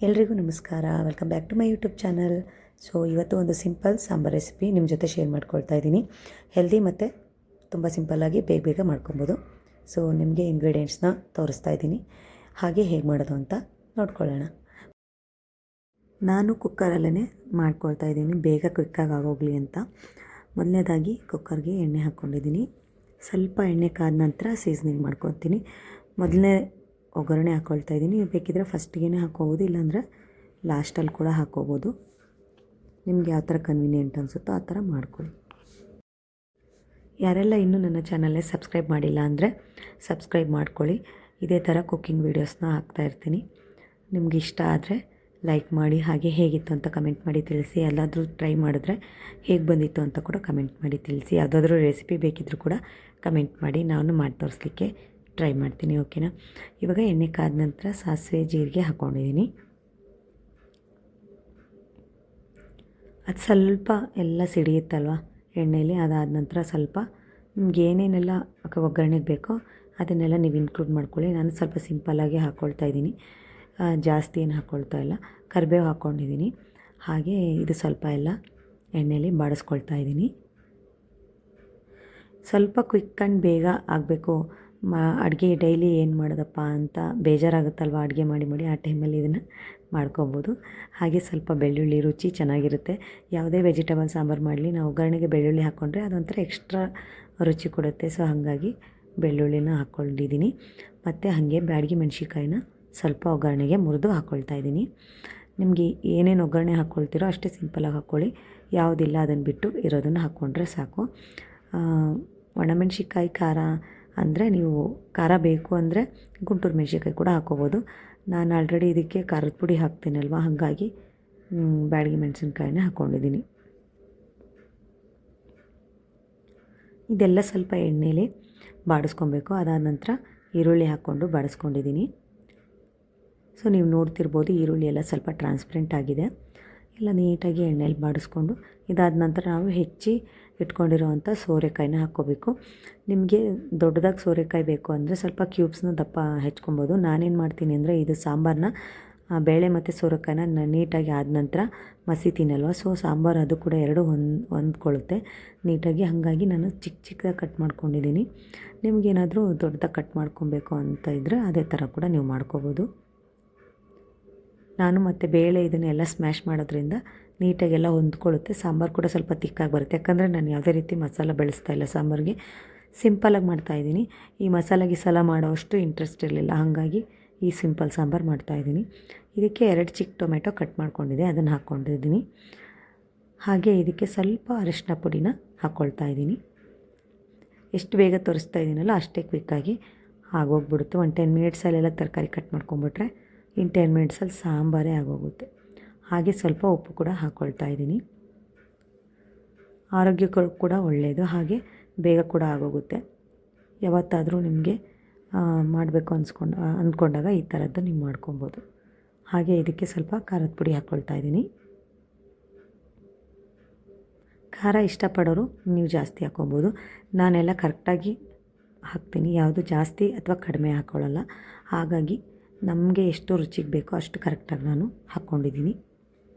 ಎಲ್ರಿಗೂ ನಮಸ್ಕಾರ. Welcome back to my YouTube channel. So ಇವತ್ತು ಒಂದು ಸಿಂಪಲ್ ಸಾಂಬಾರ್ ರೆಸಿಪಿ ನಿಮ್ಮ ಜೊತೆ ಶೇರ್ ಮಾಡ್ಕೊಳ್ತಾ ಇದ್ದೀನಿ. ಹೆಲ್ದಿ ಮತ್ತು ತುಂಬ ಸಿಂಪಲ್ಲಾಗಿ ಬೇಗ ಮಾಡ್ಕೊಬೋದು. ಸೊ ನಿಮಗೆ ಇಂಗ್ರೀಡಿಯೆಂಟ್ಸ್ನ ತೋರಿಸ್ತಾ ಇದ್ದೀನಿ, ಹಾಗೆ ಹೇಗೆ ಮಾಡೋದು ಅಂತ ನೋಡ್ಕೊಳ್ಳೋಣ. ನಾನು ಕುಕ್ಕರಲ್ಲೇ ಮಾಡ್ಕೊಳ್ತಾ ಇದ್ದೀನಿ, ಬೇಗ ಕ್ವಿಕ್ಕಾಗಿ ಆಗೋಗಲಿ ಅಂತ. ಮೊದಲನೇದಾಗಿ ಕುಕ್ಕರ್ಗೆ ಎಣ್ಣೆ ಹಾಕ್ಕೊಂಡಿದ್ದೀನಿ. ಸ್ವಲ್ಪ ಎಣ್ಣೆ ಕಾದ ನಂತರ ಸೀಸನಿಂಗ್ ಮಾಡ್ಕೊತೀನಿ. ಮೊದಲನೇ ಒಗ್ಗರಣೆ ಹಾಕ್ಕೊಳ್ತಾ ಇದ್ದೀನಿ. ಬೇಕಿದ್ರೆ ಫಸ್ಟಿಗೆ ಹಾಕ್ಕೋಬೋದು, ಇಲ್ಲಾಂದರೆ ಲಾಸ್ಟಲ್ಲಿ ಕೂಡ ಹಾಕ್ಕೋಬೋದು. ನಿಮ್ಗೆ ಯಾವ ಥರ ಕನ್ವೀನಿಯೆಂಟ್ ಅನಿಸುತ್ತೋ ಆ ಥರ ಮಾಡ್ಕೊಳ್ಳಿ. ಯಾರೆಲ್ಲ ಇನ್ನೂ ನನ್ನ ಚಾನಲ್ನೇ ಸಬ್ಸ್ಕ್ರೈಬ್ ಮಾಡಿಲ್ಲ ಅಂದರೆ ಸಬ್ಸ್ಕ್ರೈಬ್ ಮಾಡ್ಕೊಳ್ಳಿ. ಇದೇ ಥರ ಕುಕ್ಕಿಂಗ್ ವೀಡಿಯೋಸ್ನ ಹಾಕ್ತಾಯಿರ್ತೀನಿ. ನಿಮ್ಗೆ ಇಷ್ಟ ಆದರೆ ಲೈಕ್ ಮಾಡಿ, ಹಾಗೆ ಹೇಗಿತ್ತು ಅಂತ ಕಮೆಂಟ್ ಮಾಡಿ ತಿಳಿಸಿ. ಎಲ್ಲಾದರೂ ಟ್ರೈ ಮಾಡಿದ್ರೆ ಹೇಗೆ ಬಂದಿತ್ತು ಅಂತ ಕೂಡ ಕಮೆಂಟ್ ಮಾಡಿ ತಿಳಿಸಿ. ಯಾವುದಾದ್ರೂ ರೆಸಿಪಿ ಬೇಕಿದ್ದರೂ ಕೂಡ ಕಮೆಂಟ್ ಮಾಡಿ, ನಾನು ಮಾಡಿ ತೋರಿಸ್ಲಿಕ್ಕೆ ಟ್ರೈ ಮಾಡ್ತೀನಿ. ಓಕೆನಾ? ಇವಾಗ ಎಣ್ಣೆ ಕಾದ ನಂತರ ಸಾಸಿವೆ ಜೀರಿಗೆ ಹಾಕ್ಕೊಂಡಿದ್ದೀನಿ. ಅದು ಸ್ವಲ್ಪ ಎಲ್ಲ ಸಿಡಿಯುತ್ತಲ್ವ ಎಣ್ಣೆಯಲ್ಲಿ. ಅದಾದ ನಂತರ ಸ್ವಲ್ಪ ನಿಮ್ಗೆ ಏನೇನೆಲ್ಲ ಒಗ್ಗರಣೆಗೆ ಬೇಕೋ ಅದನ್ನೆಲ್ಲ ನೀವು ಇನ್ಕ್ಲೂಡ್ ಮಾಡ್ಕೊಳ್ಳಿ. ನಾನು ಸ್ವಲ್ಪ ಸಿಂಪಲ್ಲಾಗಿ ಹಾಕ್ಕೊಳ್ತಾ ಇದ್ದೀನಿ, ಜಾಸ್ತಿ ಏನು ಹಾಕ್ಕೊಳ್ತಾ ಇಲ್ಲ. ಕರಿಬೇವು ಹಾಕ್ಕೊಂಡಿದ್ದೀನಿ. ಹಾಗೆ ಇದು ಸ್ವಲ್ಪ ಎಲ್ಲ ಎಣ್ಣೆಯಲ್ಲಿ ಬಾಡಿಸ್ಕೊಳ್ತಾ ಇದ್ದೀನಿ. ಸ್ವಲ್ಪ ಕ್ವಿಕ್ ಆ್ಯಂಡ್ ಬೇಗ ಆಗಬೇಕು. ಅಡುಗೆ ಡೈಲಿ ಏನು ಮಾಡೋದಪ್ಪ ಅಂತ ಬೇಜಾರಾಗುತ್ತಲ್ವ ಅಡುಗೆ ಮಾಡಿ. ಆ ಟೈಮಲ್ಲಿ ಇದನ್ನು ಮಾಡ್ಕೊಬೋದು. ಹಾಗೆ ಸ್ವಲ್ಪ ಬೆಳ್ಳುಳ್ಳಿ, ರುಚಿ ಚೆನ್ನಾಗಿರುತ್ತೆ. ಯಾವುದೇ ವೆಜಿಟೇಬಲ್ ಸಾಂಬಾರು ಮಾಡಲಿ, ನಾವು ಒಗ್ಗರಣೆಗೆ ಬೆಳ್ಳುಳ್ಳಿ ಹಾಕ್ಕೊಂಡ್ರೆ ಅದೊಂಥರ ಎಕ್ಸ್ಟ್ರಾ ರುಚಿ ಕೊಡುತ್ತೆ. ಸೊ ಹಾಗಾಗಿ ಬೆಳ್ಳುಳ್ಳಿನ ಹಾಕ್ಕೊಂಡಿದ್ದೀನಿ. ಮತ್ತು ಹಾಗೆ ಬ್ಯಾಡಗಿ ಮೆಣಸಿನ್ಕಾಯಿನ ಸ್ವಲ್ಪ ಒಗ್ಗರಣೆಗೆ ಮುರಿದು ಹಾಕ್ಕೊಳ್ತಾ ಇದ್ದೀನಿ. ನಿಮಗೆ ಏನೇನು ಒಗ್ಗರಣೆ ಹಾಕ್ಕೊಳ್ತೀರೋ ಅಷ್ಟೇ ಸಿಂಪಲಾಗಿ ಹಾಕ್ಕೊಳ್ಳಿ. ಯಾವುದಿಲ್ಲ ಅದನ್ನು ಬಿಟ್ಟು ಇರೋದನ್ನು ಹಾಕ್ಕೊಂಡ್ರೆ ಸಾಕು. ಒಣಮೆಣ್ಸಿನ್ಕಾಯಿ ಖಾರ ಅಂದರೆ ನೀವು ಖಾರ ಬೇಕು ಅಂದರೆ ಗುಂಟೂರು ಮೆಣಸಿನ್ಕಾಯಿ ಕೂಡ ಹಾಕ್ಕೋಬೋದು. ನಾನು ಆಲ್ರೆಡಿ ಇದಕ್ಕೆ ಖಾರದ ಪುಡಿ ಹಾಕ್ತೀನಲ್ವ, ಹಾಗಾಗಿ ಬ್ಯಾಡಗಿ ಮೆಣಸಿನ್ಕಾಯಿನ ಹಾಕ್ಕೊಂಡಿದ್ದೀನಿ. ಇದೆಲ್ಲ ಸ್ವಲ್ಪ ಎಣ್ಣೆಲಿ ಬಾಡಿಸ್ಕೊಬೇಕು. ಅದಾದ ನಂತರ ಈರುಳ್ಳಿ ಹಾಕ್ಕೊಂಡು ಬಾಡಿಸ್ಕೊಂಡಿದ್ದೀನಿ. ಸೊ ನೀವು ನೋಡ್ತಿರ್ಬೋದು, ಈರುಳ್ಳಿ ಎಲ್ಲ ಸ್ವಲ್ಪ ಟ್ರಾನ್ಸ್ಪರೆಂಟ್ ಆಗಿದೆ. ಎಲ್ಲ ನೀಟಾಗಿ ಎಣ್ಣೆಲಿ ಬಾಡಿಸ್ಕೊಂಡು ಇದಾದ ನಂತರ ನಾವು ಹೆಚ್ಚಿ ಇಟ್ಕೊಂಡಿರೋವಂಥ ಸೋರೆಕಾಯಿನ ಹಾಕ್ಕೋಬೇಕು. ನಿಮಗೆ ದೊಡ್ಡದಾಗಿ ಸೋರೆಕಾಯಿ ಬೇಕು ಅಂದರೆ ಸ್ವಲ್ಪ ಕ್ಯೂಬ್ಸ್ನ ದಪ್ಪ ಹೆಚ್ಕೊಬೋದು. ನಾನೇನು ಮಾಡ್ತೀನಿ ಅಂದರೆ ಇದು ಸಾಂಬಾರನ್ನ ಬೇಳೆ ಮತ್ತು ಸೋರೆಕಾಯಿನ ನೀಟಾಗಿ ಆದ ನಂತರ ಮಸಿತೀನಲ್ವ, ಸೊ ಸಾಂಬಾರು ಅದು ಕೂಡ ಎರಡು ಹೊಂದ್ಕೊಳ್ಳುತ್ತೆ ನೀಟಾಗಿ. ಹಾಗಾಗಿ ನಾನು ಚಿಕ್ಕದಾಗಿ ಕಟ್ ಮಾಡ್ಕೊಂಡಿದ್ದೀನಿ. ನಿಮಗೇನಾದರೂ ದೊಡ್ಡದಾಗಿ ಕಟ್ ಮಾಡ್ಕೊಬೇಕು ಅಂತ ಇದ್ದರೆ ಅದೇ ಥರ ಕೂಡ ನೀವು ಮಾಡ್ಕೋಬೋದು. ನಾನು ಮತ್ತು ಬೇಳೆ ಇದನ್ನೆಲ್ಲ ಸ್ಮ್ಯಾಶ್ ಮಾಡೋದ್ರಿಂದ ನೀಟಾಗೆಲ್ಲ ಹೊಂದ್ಕೊಳ್ಳುತ್ತೆ. ಸಾಂಬಾರು ಕೂಡ ಸ್ವಲ್ಪ ತಿಕ್ಕಾಗಿ ಬರುತ್ತೆ. ಯಾಕಂದರೆ ನಾನು ಯಾವುದೇ ರೀತಿ ಮಸಾಲ ಬೆಳೆಸ್ತಾ ಇಲ್ಲ ಸಾಂಬಾರಿಗೆ, ಸಿಂಪಲಾಗಿ ಮಾಡ್ತಾಯಿದ್ದೀನಿ. ಈ ಮಸಾಲ ಗಿಸಾಲ ಮಾಡೋವಷ್ಟು ಇಂಟ್ರೆಸ್ಟ್ ಇರಲಿಲ್ಲ, ಹಾಗಾಗಿ ಈ ಸಿಂಪಲ್ ಸಾಂಬಾರು ಮಾಡ್ತಾಯಿದ್ದೀನಿ. ಇದಕ್ಕೆ 2 ಚಿಕ್ಕ ಟೊಮೆಟೊ ಕಟ್ ಮಾಡ್ಕೊಂಡಿದ್ದೆ, ಅದನ್ನು ಹಾಕ್ಕೊಂಡಿದ್ದೀನಿ. ಹಾಗೆ ಇದಕ್ಕೆ ಸ್ವಲ್ಪ ಅರಿಶಿನ ಪುಡಿನ ಹಾಕ್ಕೊಳ್ತಾ ಇದ್ದೀನಿ. ಎಷ್ಟು ಬೇಗ ತೋರಿಸ್ತಾ ಇದ್ದೀನಲ್ಲ ಅಷ್ಟೇ ಕ್ವಿಕ್ಕಾಗಿ ಆಗೋಗ್ಬಿಡುತ್ತೆ. ಒಂದು 10 ಮಿನಿಟ್ಸಲ್ಲೆಲ್ಲ ತರಕಾರಿ ಕಟ್ ಮಾಡ್ಕೊಂಬಿಟ್ರೆ ಇನ್ನು 10 ಮಿನಿಟ್ಸಲ್ಲಿ ಸಾಂಬಾರೇ ಆಗೋಗುತ್ತೆ. ಹಾಗೆ ಸ್ವಲ್ಪ ಉಪ್ಪು ಕೂಡ ಹಾಕ್ಕೊಳ್ತಾ ಇದ್ದೀನಿ. ಆರೋಗ್ಯಕ್ಕೂ ಕೂಡ ಒಳ್ಳೆಯದು, ಹಾಗೆ ಬೇಗ ಕೂಡ ಆಗೋಗುತ್ತೆ. ಯಾವತ್ತಾದರೂ ನಿಮಗೆ ಮಾಡಬೇಕು ಅಂದ್ಕೊಂಡಾಗ ಈ ಥರದ್ದು ನೀವು ಮಾಡ್ಕೊಬೋದು. ಹಾಗೆ ಇದಕ್ಕೆ ಸ್ವಲ್ಪ ಖಾರದ ಪುಡಿ ಹಾಕ್ಕೊಳ್ತಾ ಇದ್ದೀನಿ. ಖಾರ ಇಷ್ಟಪಡೋರು ನೀವು ಜಾಸ್ತಿ ಹಾಕ್ಕೊಬೋದು. ನಾನೆಲ್ಲ ಕರೆಕ್ಟಾಗಿ ಹಾಕ್ತೀನಿ, ಯಾವುದು ಜಾಸ್ತಿ ಅಥವಾ ಕಡಿಮೆ ಹಾಕ್ಕೊಳ್ಳಲ್ಲ. ಹಾಗಾಗಿ ನಮಗೆ ಎಷ್ಟು ರುಚಿಗೆ ಬೇಕೋ ಅಷ್ಟು ಕರೆಕ್ಟಾಗಿ ನಾನು ಹಾಕ್ಕೊಂಡಿದ್ದೀನಿ.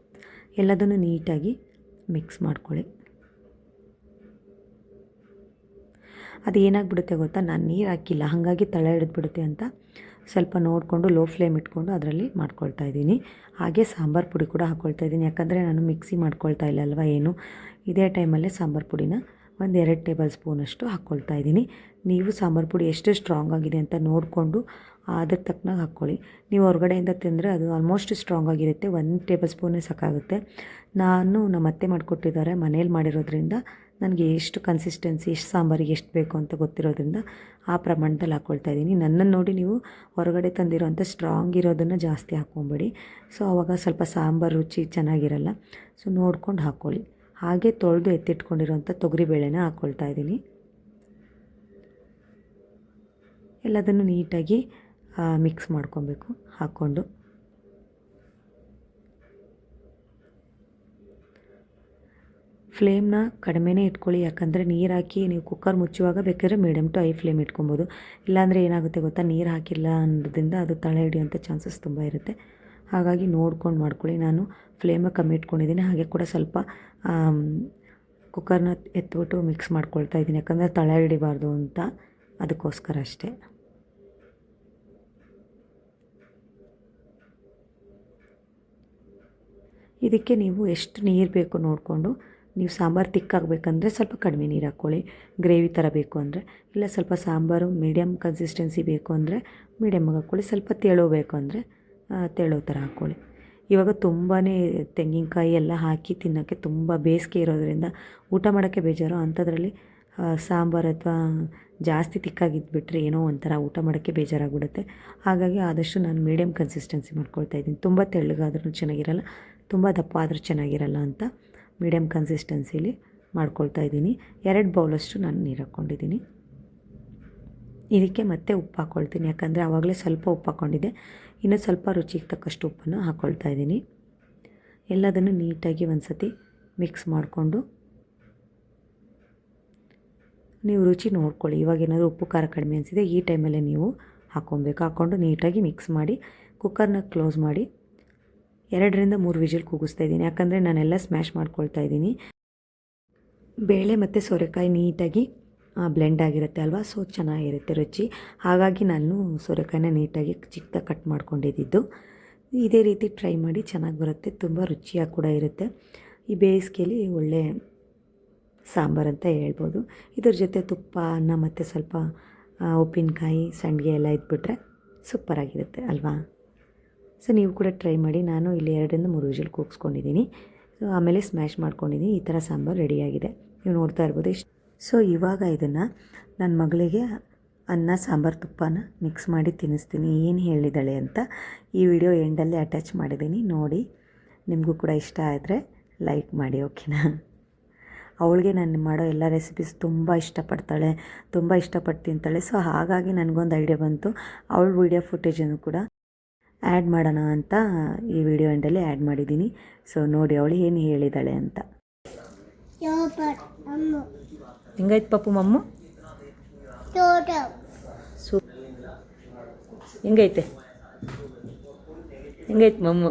ಎಲ್ಲದನ್ನು ನೀಟಾಗಿ ಮಿಕ್ಸ್ ಮಾಡ್ಕೊಳ್ಳಿ. ಅದು ಏನಾಗ್ಬಿಡುತ್ತೆ ಗೊತ್ತಾ, ನಾನು ನೀರು ಹಾಕಿಲ್ಲ, ಹಾಗಾಗಿ ತಳ ಹಿಡಿದ್ಬಿಡುತ್ತೆ ಅಂತ ಸ್ವಲ್ಪ ನೋಡಿಕೊಂಡು ಲೋ ಫ್ಲೇಮ್ ಇಟ್ಕೊಂಡು ಅದರಲ್ಲಿ ಮಾಡ್ಕೊಳ್ತಾ ಇದ್ದೀನಿ. ಹಾಗೆ ಸಾಂಬಾರು ಪುಡಿ ಕೂಡ ಹಾಕ್ಕೊಳ್ತಾ ಇದ್ದೀನಿ, ಯಾಕಂದರೆ ನಾನು ಮಿಕ್ಸಿ ಮಾಡ್ಕೊಳ್ತಾ ಇಲ್ಲ ಅಲ್ವಾ ಏನು. ಇದೇ ಟೈಮಲ್ಲೇ ಸಾಂಬಾರು ಪುಡಿನ ಒಂದು 2 ಟೇಬಲ್ ಸ್ಪೂನಷ್ಟು ಹಾಕ್ಕೊಳ್ತಾ ಇದ್ದೀನಿ. ನೀವು ಸಾಂಬಾರು ಪುಡಿ ಎಷ್ಟು ಸ್ಟ್ರಾಂಗ್ ಆಗಿದೆ ಅಂತ ನೋಡಿಕೊಂಡು ಅದಕ್ಕೆ ತಕ್ಕನಾಗಿ ಹಾಕ್ಕೊಳ್ಳಿ. ನೀವು ಹೊರಗಡೆಯಿಂದ ತಿಂದರೆ ಅದು ಆಲ್ಮೋಸ್ಟ್ ಸ್ಟ್ರಾಂಗ್ ಆಗಿರುತ್ತೆ, 1 ಟೇಬಲ್ ಸ್ಪೂನೇ ಸಾಕಾಗುತ್ತೆ. ನಮ್ಮ ಅತ್ತೆ ಮಾಡಿಕೊಟ್ಟಿದ್ದಾರೆ, ಮನೇಲಿ ಮಾಡಿರೋದ್ರಿಂದ ನನಗೆ ಎಷ್ಟು ಕನ್ಸಿಸ್ಟೆನ್ಸಿ, ಎಷ್ಟು ಸಾಂಬಾರಿಗೆ ಎಷ್ಟು ಬೇಕು ಅಂತ ಗೊತ್ತಿರೋದ್ರಿಂದ ಆ ಪ್ರಮಾಣದಲ್ಲಿ ಹಾಕ್ಕೊಳ್ತಾ ಇದ್ದೀನಿ. ನನ್ನನ್ನು ನೋಡಿ ನೀವು ಹೊರಗಡೆ ತಂದಿರೋಂಥ ಸ್ಟ್ರಾಂಗ್ ಇರೋದನ್ನು ಜಾಸ್ತಿ ಹಾಕ್ಕೊಬೇಡಿ. ಸೊ ಆವಾಗ ಸ್ವಲ್ಪ ಸಾಂಬಾರು ರುಚಿ ಚೆನ್ನಾಗಿರಲ್ಲ. ಸೊ ನೋಡ್ಕೊಂಡು ಹಾಕ್ಕೊಳ್ಳಿ. ಹಾಗೆ ತೊಳೆದು ಎತ್ತಿಟ್ಕೊಂಡಿರೋಂಥ ತೊಗರಿಬೇಳೆನ ಹಾಕ್ಕೊಳ್ತಾ ಇದ್ದೀನಿ. ಎಲ್ಲದನ್ನು ನೀಟಾಗಿ ಮಿಕ್ಸ್ ಮಾಡ್ಕೊಬೇಕು ಹಾಕ್ಕೊಂಡು. ಫ್ಲೇಮ್ನ ಕಡಿಮೆನೇ ಇಟ್ಕೊಳ್ಳಿ, ಯಾಕಂದರೆ ನೀರು ಹಾಕಿ ನೀವು ಕುಕ್ಕರ್ ಮುಚ್ಚುವಾಗ ಬೇಕಾದ್ರೆ ಮೀಡಿಯಮ್ ಟು ಹೈ ಫ್ಲೇಮ್ ಇಟ್ಕೊಬೋದು. ಇಲ್ಲಾಂದರೆ ಏನಾಗುತ್ತೆ ಗೊತ್ತಾ, ನೀರು ಹಾಕಿಲ್ಲ ಅನ್ನೋದ್ರಿಂದ ಅದು ತಳ ಹಿಡಿಯೋಂಥ ಚಾನ್ಸಸ್ ತುಂಬ ಇರುತ್ತೆ. ಹಾಗಾಗಿ ನೋಡ್ಕೊಂಡು ಮಾಡ್ಕೊಳ್ಳಿ. ನಾನು ಫ್ಲೇಮ ಕಮ್ಮಿ ಇಟ್ಕೊಂಡಿದ್ದೀನಿ. ಹಾಗೆ ಕೂಡ ಸ್ವಲ್ಪ ಕುಕ್ಕರ್ನ ಎತ್ಬಿಟ್ಟು ಮಿಕ್ಸ್ ಮಾಡ್ಕೊಳ್ತಾ ಇದ್ದೀನಿ, ಯಾಕಂದರೆ ತಳ ಹಿಡಿಬಾರ್ದು ಅಂತ, ಅದಕ್ಕೋಸ್ಕರ ಅಷ್ಟೇ. ಇದಕ್ಕೆ ನೀವು ಎಷ್ಟು ನೀರು ಬೇಕು ನೋಡಿಕೊಂಡು, ನೀವು ಸಾಂಬಾರು ತಿಕ್ಕಾಗಬೇಕಂದ್ರೆ ಸ್ವಲ್ಪ ಕಡಿಮೆ ನೀರು ಹಾಕ್ಕೊಳ್ಳಿ, ಗ್ರೇವಿ ಥರ ಬೇಕು ಅಂದರೆ. ಇಲ್ಲ ಸ್ವಲ್ಪ ಸಾಂಬಾರು ಮೀಡಿಯಮ್ ಕನ್ಸಿಸ್ಟೆನ್ಸಿ ಬೇಕು ಅಂದರೆ ಮೀಡಿಯಮ್ಮಾಗಿ ಹಾಕ್ಕೊಳ್ಳಿ, ಸ್ವಲ್ಪ ತೆಳು ಬೇಕು ಅಂದರೆ ತೆಳು ಥರ ಹಾಕ್ಕೊಳ್ಳಿ. ಇವಾಗ ತುಂಬಾ ತೆಂಗಿನಕಾಯಿ ಎಲ್ಲ ಹಾಕಿ ತಿನ್ನೋಕ್ಕೆ ತುಂಬ ಬೇಸಿಗೆ ಇರೋದರಿಂದ ಊಟ ಮಾಡೋಕ್ಕೆ ಬೇಜಾರು. ಅಂಥದ್ರಲ್ಲಿ ಸಾಂಬಾರು ಅಥವಾ ಜಾಸ್ತಿ ತಿಕ್ಕಾಗಿದ್ಬಿಟ್ರೆ ಏನೋ ಒಂಥರ ಊಟ ಮಾಡೋಕ್ಕೆ ಬೇಜಾರಾಗ್ಬಿಡುತ್ತೆ. ಹಾಗಾಗಿ ಆದಷ್ಟು ನಾನು ಮೀಡಿಯಮ್ ಕನ್ಸಿಸ್ಟೆನ್ಸಿ ಮಾಡ್ಕೊಳ್ತಾ ಇದ್ದೀನಿ. ತುಂಬ ತೆಳ್ಳಗಾದ್ರೂ ಚೆನ್ನಾಗಿರಲ್ಲ, ತುಂಬ ದಪ್ಪ ಆದರೂ ಚೆನ್ನಾಗಿರಲ್ಲ ಅಂತ ಮೀಡಿಯಮ್ ಕನ್ಸಿಸ್ಟೆನ್ಸಿಲಿ ಮಾಡ್ಕೊಳ್ತಾ ಇದ್ದೀನಿ. 2 ಬೌಲಷ್ಟು ನಾನು ನೀರು ಹಾಕ್ಕೊಂಡಿದ್ದೀನಿ. ಇದಕ್ಕೆ ಮತ್ತೆ ಉಪ್ಪು ಹಾಕ್ಕೊಳ್ತೀನಿ, ಯಾಕಂದರೆ ಆವಾಗಲೇ ಸ್ವಲ್ಪ ಉಪ್ಪು ಹಾಕ್ಕೊಂಡಿದ್ದೆ. ಇನ್ನೂ ಸ್ವಲ್ಪ ರುಚಿಗೆ ತಕ್ಕಷ್ಟು ಉಪ್ಪನ್ನು ಹಾಕ್ಕೊಳ್ತಾ ಇದ್ದೀನಿ. ಎಲ್ಲದನ್ನು ನೀಟಾಗಿ ಒಂದು ಸತಿ ಮಿಕ್ಸ್ ಮಾಡಿಕೊಂಡು ನೀವು ರುಚಿ ನೋಡ್ಕೊಳ್ಳಿ. ಇವಾಗ ಏನಾದರೂ ಉಪ್ಪು ಖಾರ ಕಡಿಮೆ ಅನಿಸಿದೆ ಈ ಟೈಮಲ್ಲೇ ನೀವು ಹಾಕ್ಕೊಂಡು ನೀಟಾಗಿ ಮಿಕ್ಸ್ ಮಾಡಿ ಕುಕ್ಕರ್ನ ಕ್ಲೋಸ್ ಮಾಡಿ 2ರಿಂದ 3 ವಿಜಿಲ್ ಕೂಗಿಸ್ತಾ ಇದ್ದೀನಿ. ಯಾಕಂದರೆ ನಾನೆಲ್ಲ ಸ್ಮ್ಯಾಶ್ ಮಾಡ್ಕೊಳ್ತಾ ಇದ್ದೀನಿ. ಬೇಳೆ ಮತ್ತು ಸೋರೆಕಾಯಿ ನೀಟಾಗಿ ಬ್ಲೆಂಡ್ ಆಗಿರುತ್ತೆ ಅಲ್ವಾ, ಸೊ ಚೆನ್ನಾಗಿರುತ್ತೆ ರುಚಿ. ಹಾಗಾಗಿ ನಾನು ಸೋರೆಕಾಯಿನ ನೀಟಾಗಿ ಚಿಕ್ಕದಾಗಿ ಕಟ್ ಮಾಡ್ಕೊಂಡಿದ್ದು. ಇದೇ ರೀತಿ ಟ್ರೈ ಮಾಡಿ, ಚೆನ್ನಾಗಿ ಬರುತ್ತೆ, ತುಂಬ ರುಚಿಯಾಗಿ ಕೂಡ ಇರುತ್ತೆ. ಈ ಬೇಸಿಗೆಯಲ್ಲಿ ಒಳ್ಳೆ ಸಾಂಬಾರು ಅಂತ ಹೇಳ್ಬೋದು. ಇದ್ರ ಜೊತೆ ತುಪ್ಪ, ಅನ್ನ ಮತ್ತು ಸ್ವಲ್ಪ ಉಪ್ಪಿನಕಾಯಿ, ಸಂಡಿಗೆ ಎಲ್ಲ ಇದ್ಬಿಟ್ರೆ ಸೂಪರಾಗಿರುತ್ತೆ ಅಲ್ವಾ. ಸೊ ನೀವು ಕೂಡ ಟ್ರೈ ಮಾಡಿ. ನಾನು ಇಲ್ಲಿ 2ರಿಂದ 3 ವಿಜಿಲ್ ಕೂಗಿಸ್ಕೊಂಡಿದ್ದೀನಿ. ಸೊ ಆಮೇಲೆ ಸ್ಮ್ಯಾಶ್ ಮಾಡ್ಕೊಂಡಿದ್ದೀನಿ. ಈ ಥರ ಸಾಂಬಾರು ರೆಡಿಯಾಗಿದೆ, ನೀವು ನೋಡ್ತಾ ಇರ್ಬೋದು. ಸೊ ಇವಾಗ ಇದನ್ನು ನನ್ನ ಮಗಳಿಗೆ ಅನ್ನ ಸಾಂಬಾರು ತುಪ್ಪನ ಮಿಕ್ಸ್ ಮಾಡಿ ತಿನ್ನಿಸ್ತೀನಿ, ಏನು ಹೇಳಿದ್ದಾಳೆ ಅಂತ. ಈ ವಿಡಿಯೋ ಎಂಡಲ್ಲೇ ಅಟ್ಯಾಚ್ ಮಾಡಿದ್ದೀನಿ, ನೋಡಿ. ನಿಮಗೂ ಕೂಡ ಇಷ್ಟ ಆದರೆ ಲೈಕ್ ಮಾಡಿ, ಓಕೆನಾ. ಅವಳಿಗೆ ನಾನು ಮಾಡೋ ಎಲ್ಲ ರೆಸಿಪೀಸ್ ತುಂಬ ಇಷ್ಟಪಡ್ತಾಳೆ, ತುಂಬ ಇಷ್ಟಪಟ್ಟು ತಿಂತಾಳೆ. ಸೊ ಹಾಗಾಗಿ ನನಗೊಂದು ಐಡಿಯಾ ಬಂತು, ಅವಳ ವಿಡಿಯೋ ಫುಟೇಜನ್ನು ಕೂಡ ಆ್ಯಡ್ ಮಾಡೋಣ ಅಂತ ಈ ವಿಡಿಯೋ ಎಂಡಲ್ಲಿ ಆ್ಯಡ್ ಮಾಡಿದ್ದೀನಿ. ಸೊ ನೋಡಿ ಅವಳು ಏನು ಹೇಳಿದ್ದಾಳೆ ಅಂತ. ಹೆಂಗಾಯ್ತು ಪಪ್ಪು ಮಮ್ಮು? ಹೆಂಗೈತೆ ಮಮ್ಮು?